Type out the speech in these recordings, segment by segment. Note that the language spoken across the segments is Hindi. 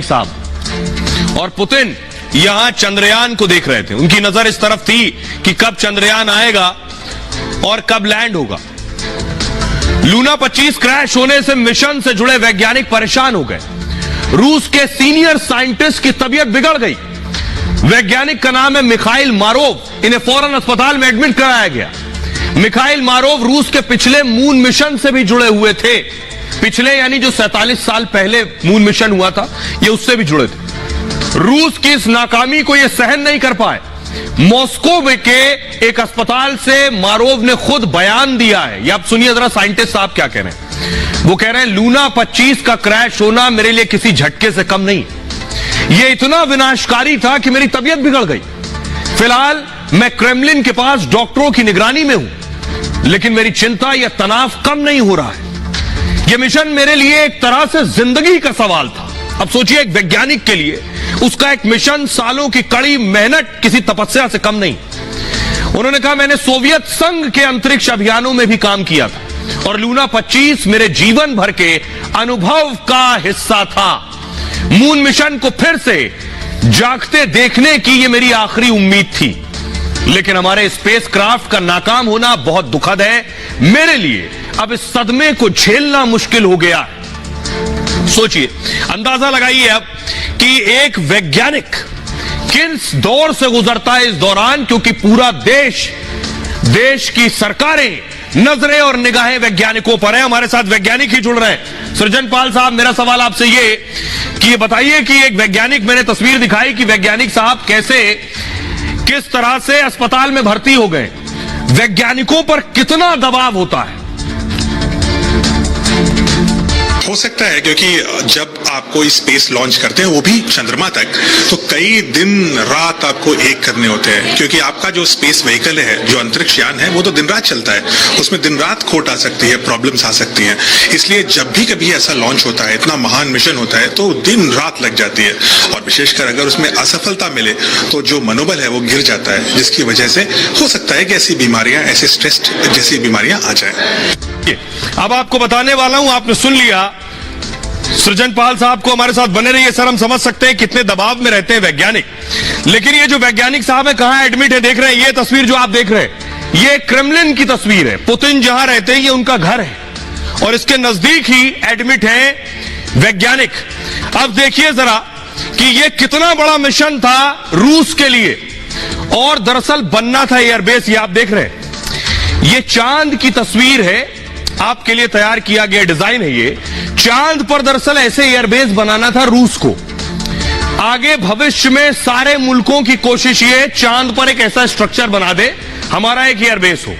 साहब और पुतिन यहां चंद्रयान को देख रहे थे। उनकी नजर इस तरफ थी कि कब चंद्रयान आएगा और कब लैंड होगा। लूना 25 क्रैश होने से मिशन से जुड़े वैज्ञानिक परेशान हो गए। रूस के सीनियर साइंटिस्ट की तबीयत बिगड़ गई। वैज्ञानिक का नाम है मिखाइल मारोव। इन्हें फौरन अस्पताल में एडमिट कराया गया। मिखाइल मारोव रूस के पिछले मून मिशन से भी जुड़े हुए थे। पिछले यानी जो 47 साल पहले मून मिशन हुआ था, ये उससे भी जुड़े थे। रूस की इस नाकामी को ये सहन नहीं कर पाए। मॉस्को के एक अस्पताल से मारोव ने खुद बयान दिया है। ये आप सुनिए जरा साइंटिस्ट साहब क्या कह रहे हैं। वो कह रहे हैं लूना 25 का क्रैश होना मेरे लिए किसी झटके से कम नहीं। ये इतना विनाशकारी था कि मेरी तबीयत बिगड़ गई। फिलहाल मैं क्रेमलिन के पास डॉक्टरों की निगरानी में हूं, लेकिन मेरी चिंता या तनाव कम नहीं हो रहा है। यह मिशन मेरे लिए एक तरह से जिंदगी का सवाल था। अब सोचिए, एक वैज्ञानिक के लिए उसका एक मिशन सालों की कड़ी मेहनत किसी तपस्या से कम नहीं। उन्होंने कहा, मैंने सोवियत संघ के अंतरिक्ष अभियानों में भी काम किया था और लूना 25 मेरे जीवन भर के अनुभव का हिस्सा था। मून मिशन को फिर से जागते देखने की यह मेरी आखिरी उम्मीद थी, लेकिन हमारे स्पेसक्राफ्ट का नाकाम होना बहुत दुखद है। मेरे लिए अब इस सदमे को झेलना मुश्किल हो गया है। सोचिए, अंदाजा लगाइए अब कि एक वैज्ञानिक किस दौर से गुजरता है इस दौरान, क्योंकि पूरा देश की सरकारें, नजरें और निगाहें वैज्ञानिकों पर है। हमारे साथ वैज्ञानिक ही जुड़ रहे हैं। सृजन पाल साहब, मेरा सवाल आपसे ये कि ये बताइए कि एक वैज्ञानिक, मैंने तस्वीर दिखाई कि वैज्ञानिक साहब किस तरह से अस्पताल में भर्ती हो गए। वैज्ञानिकों पर कितना दबाव होता है? हो सकता है, क्योंकि जब आप कोई स्पेस लॉन्च करते हैं, वो भी चंद्रमा तक, तो कई दिन रात आपको एक करने होते हैं, क्योंकि आपका जो स्पेस व्हीकल है, जो अंतरिक्ष यान है, वो तो दिन रात चलता है। उसमें दिन रात खोट आ सकती है, प्रॉब्लम्स आ सकती हैं। इसलिए जब भी कभी ऐसा लॉन्च होता है, इतना महान मिशन होता है, तो दिन रात लग जाती है। और विशेषकर अगर उसमें असफलता मिले तो जो मनोबल है वो गिर जाता है, जिसकी वजह से हो सकता है कि ऐसी बीमारियां, ऐसे स्ट्रेस जैसी बीमारियां आ जाए। अब आपको बताने वाला हूं, आपने सुन लिया। सृजन पाल साहब को हमारे साथ बने रहिए। सर, हम समझ सकते हैं कितने दबाव में रहते हैं वैज्ञानिक, लेकिन ये जो वैज्ञानिक साहब है कहां एडमिट है देख रहे हैं। ये तस्वीर जो आप देख रहे हैं, ये क्रेमलिन की तस्वीर है। पुतिन जहां रहते हैं, ये उनका घर है और इसके नजदीक ही एडमिट है वैज्ञानिक। अब देखिए जरा कि ये कितना बड़ा मिशन था रूस के लिए, और दरअसल बनना था एयरबेस। ये आप देख रहे हैं, ये चांद की तस्वीर है, आपके लिए तैयार किया गया डिजाइन है। ये चांद पर दरअसल ऐसे एयरबेस बनाना था रूस को। आगे भविष्य में सारे मुल्कों की कोशिश ये, चांद पर एक ऐसा स्ट्रक्चर बना दे, हमारा एक एयरबेस हो।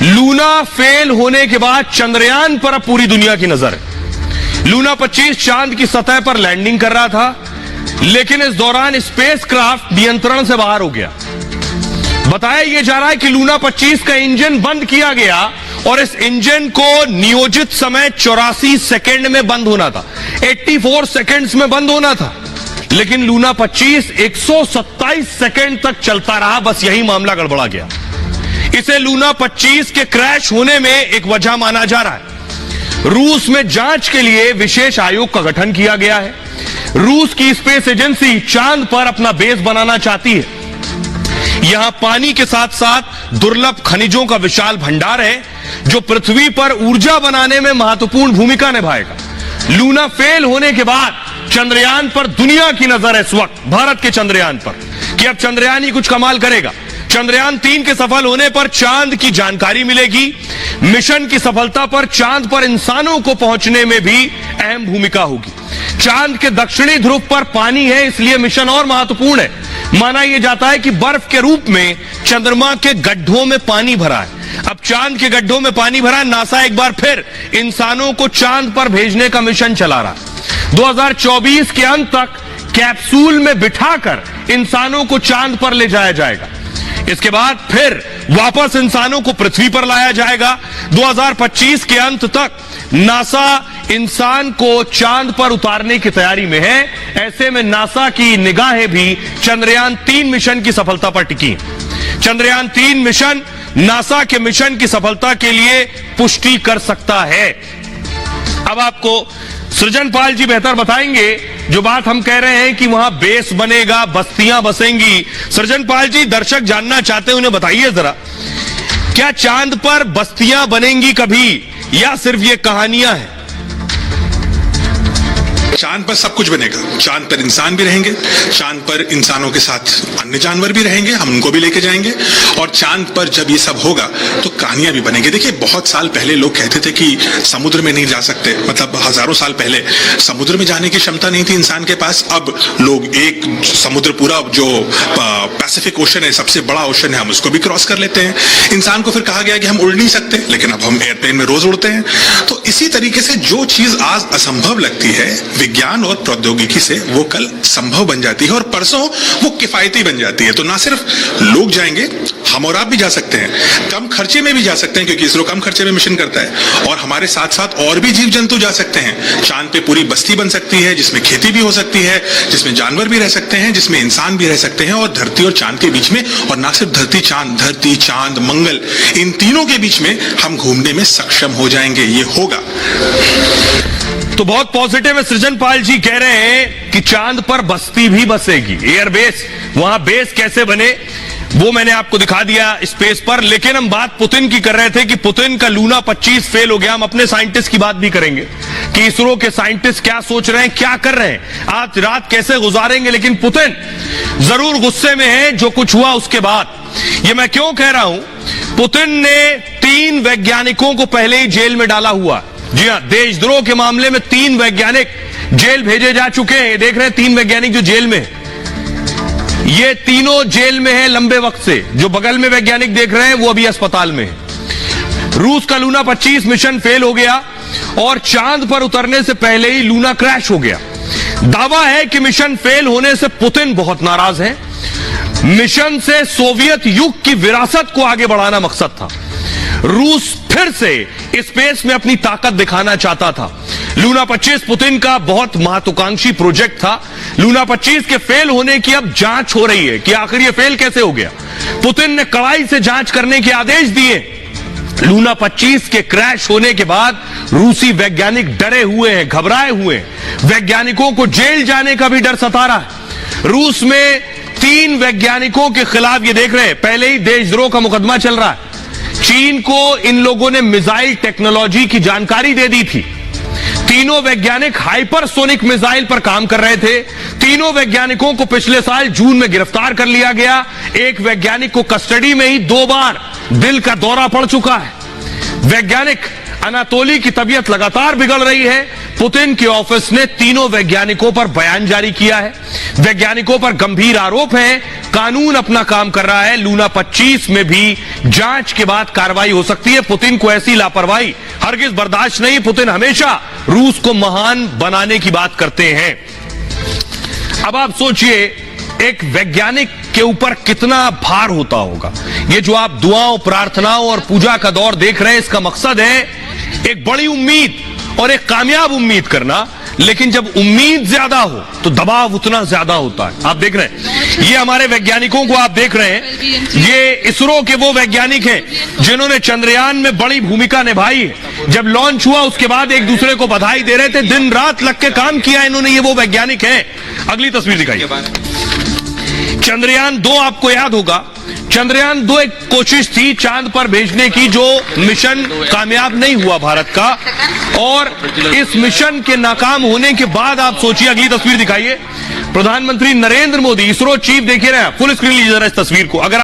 लूना फेल होने के बाद चंद्रयान पर अब पूरी दुनिया की नजर है। लूना 25 चांद की सतह पर लैंडिंग कर रहा था, लेकिन इस दौरान स्पेसक्राफ्ट नियंत्रण से बाहर हो गया। बताया यह जा रहा है कि लूना 25 का इंजन बंद किया गया और इस इंजन को नियोजित समय 84 सेकंड में बंद होना था, 84 सेकंड्स में बंद होना था, लेकिन लूना 25 127 सेकंड तक चलता रहा। बस यही मामला गड़बड़ा गया। इसे लूना 25 के क्रैश होने में एक वजह माना जा रहा है। रूस में जांच के लिए विशेष आयोग का गठन किया गया है। रूस की स्पेस एजेंसी चांद पर अपना बेस बनाना चाहती है। यहां पानी के साथ साथ दुर्लभ खनिजों का विशाल भंडार है, जो पृथ्वी पर ऊर्जा बनाने में महत्वपूर्ण भूमिका निभाएगा। लूना फेल होने के बाद चंद्रयान पर दुनिया की नजर है इस वक्त, भारत के चंद्रयान पर, कि अब चंद्रयान ही कुछ कमाल करेगा। चंद्रयान 3 के सफल होने पर चांद की जानकारी मिलेगी। मिशन की सफलता पर चांद पर इंसानों को पहुंचने में भी अहम भूमिका होगी। चांद के दक्षिणी ध्रुव पर पानी है, इसलिए मिशन और महत्वपूर्ण है। माना यह जाता है कि बर्फ के रूप में चंद्रमा के गड्ढों में पानी भरा है। अब चांद के गड्ढों में पानी भरा है। नासा एक बार फिर इंसानों को चांद पर भेजने का मिशन चला रहा है। 2024 के अंत तक कैप्सूल में बिठाकर इंसानों को चांद पर ले जाया जाएगा। इसके बाद फिर वापस इंसानों को पृथ्वी पर लाया जाएगा। 2025 के अंत तक नासा इंसान को चांद पर उतारने की तैयारी में है। ऐसे में नासा की निगाहें भी चंद्रयान 3 मिशन की सफलता पर टिकी। चंद्रयान 3 मिशन नासा के मिशन की सफलता के लिए पुष्टि कर सकता है। अब आपको सृजन पाल जी बेहतर बताएंगे जो बात हम कह रहे हैं कि वहां बेस बनेगा, बस्तियां बसेंगी। सृजन पाल जी, दर्शक जानना चाहते हैं, उन्हें बताइए जरा, क्या चांद पर बस्तियां बनेंगी कभी या सिर्फ ये कहानियां हैं? चांद पर सब कुछ बनेगा। चांद पर इंसान भी रहेंगे, चांद पर इंसानों के साथ अन्य जानवर भी रहेंगे, हम उनको भी लेके जाएंगे। और चांद पर जब ये सब होगा तो कहानियां भी बनेंगी। देखिए, बहुत साल पहले लोग कहते थे कि समुद्र में नहीं जा सकते, मतलब हजारों साल पहले समुद्र में जाने की क्षमता नहीं थी इंसान के पास। अब लोग एक समुद्र पूरा जो पैसिफिक ओशन है, सबसे बड़ा ओशन है, हम उसको भी क्रॉस कर लेते हैं। इंसान को फिर कहा गया कि हम उड़ नहीं सकते, लेकिन अब हम एयरप्लेन में रोज उड़ते हैं। तो इसी तरीके से जो चीज आज असंभव लगती है, विज्ञान और प्रौद्योगिकी से वो कल संभव बन जाती है और परसों वो किफायती बन जाती है। तो ना सिर्फ लोग जाएंगे, हम और आप भी जा सकते हैं, कम खर्चे में भी जा सकते हैं, क्योंकि इसरो कम खर्चे में मिशन करता है। और हमारे साथ साथ और भी जीव जंतु जा सकते हैं। चांद पे पूरी बस्ती बन सकती है, जिसमें खेती भी हो सकती है, जिसमें जानवर भी रह सकते हैं, जिसमें इंसान भी रह सकते हैं। और धरती और चांद के बीच में, और ना सिर्फ धरती चांद मंगल, इन तीनों के बीच में हम घूमने में सक्षम हो जाएंगे। ये होगा। तो बहुत पॉजिटिव है, सृजन पाल जी कह रहे हैं कि चांद पर बस्ती भी बसेगी, एयरबेस, वहां बेस कैसे बने वो मैंने आपको दिखा दिया स्पेस पर। लेकिन हम बात पुतिन की कर रहे थे कि पुतिन का लूना 25 फेल हो गया। हम अपने साइंटिस्ट की बात भी करेंगे कि इसरो के साइंटिस्ट क्या सोच रहे हैं, क्या कर रहे हैं, आज रात कैसे गुजारेंगे। लेकिन पुतिन जरूर गुस्से में है जो कुछ हुआ उसके बाद। ये मैं क्यों कह रहा हूं, पुतिन ने 3 वैज्ञानिकों को पहले ही जेल में डाला हुआ। जी हां, देशद्रोह के मामले में 3 वैज्ञानिक जेल भेजे जा चुके हैं। ये देख रहे हैं 3 वैज्ञानिक जो जेल में, ये तीनों जेल में है लंबे वक्त से। जो बगल में वैज्ञानिक देख रहे हैं वो अभी अस्पताल में है। रूस का लूना 25 मिशन फेल हो गया और चांद पर उतरने से पहले ही लूना क्रैश हो गया। दावा है कि मिशन फेल होने से पुतिन बहुत नाराज है। मिशन से सोवियत युग की विरासत को आगे बढ़ाना मकसद था। रूस फिर से स्पेस में अपनी ताकत दिखाना चाहता था। लूना 25 पुतिन का बहुत महत्वाकांक्षी प्रोजेक्ट था। लूना 25 के फेल होने की अब जांच हो रही है कि आखिर ये फेल कैसे हो गया। पुतिन ने कड़ाई से जांच करने के आदेश दिए। लूना 25 के क्रैश होने के बाद रूसी वैज्ञानिक डरे हुए हैं, घबराए हुए हैं। वैज्ञानिकों को जेल जाने का भी डर सता रहा है। रूस में 3 वैज्ञानिकों के खिलाफ, ये देख रहे हैं, पहले ही देशद्रोह का मुकदमा चल रहा है। चीन को इन लोगों ने मिसाइल टेक्नोलॉजी की जानकारी दे दी थी। तीनों वैज्ञानिक हाइपरसोनिक मिसाइल पर काम कर रहे थे। तीनों वैज्ञानिकों को पिछले साल जून में गिरफ्तार कर लिया गया। एक वैज्ञानिक को कस्टडी में ही 2 बार दिल का दौरा पड़ चुका है। वैज्ञानिक अनातोली की तबीयत लगातार बिगड़ रही है। पुतिन के ऑफिस ने तीनों वैज्ञानिकों पर बयान जारी किया है। वैज्ञानिकों पर गंभीर आरोप हैं। कानून अपना काम कर रहा है। लूना 25 में भी जांच के बाद कार्रवाई हो सकती है। पुतिन को ऐसी लापरवाही हरगिज बर्दाश्त नहीं। पुतिन हमेशा रूस को महान बनाने की बात करते हैं। अब आप सोचिए, एक वैज्ञानिक के ऊपर कितना भार होता होगा। ये जो आप दुआओं, प्रार्थनाओं और पूजा का दौर देख रहे हैं, इसका मकसद है एक बड़ी उम्मीद और एक कामयाब उम्मीद करना। लेकिन जब उम्मीद ज्यादा हो तो दबाव उतना ज्यादा होता है। आप देख रहे हैं, ये हमारे वैज्ञानिकों को आप देख रहे हैं, ये इसरो के वो वैज्ञानिक हैं जिन्होंने चंद्रयान में बड़ी भूमिका निभाई है। जब लॉन्च हुआ उसके बाद एक दूसरे को बधाई दे रहे थे, दिन रात लग के काम किया इन्होंने। ये वो वैज्ञानिक हैं। अगली तस्वीर दिखाइए। चंद्रयान 2, आपको याद होगा, चंद्रयान 2 एक कोशिश थी चांद पर भेजने की, जो मिशन कामयाब नहीं हुआ भारत का। और इस मिशन के नाकाम होने के बाद आप सोचिए, अगली तस्वीर दिखाइए, प्रधानमंत्री नरेंद्र मोदी, इसरो चीफ, देखिए रहे हैं, फुल स्क्रीन लीजिए जरा इस तस्वीर को। अगर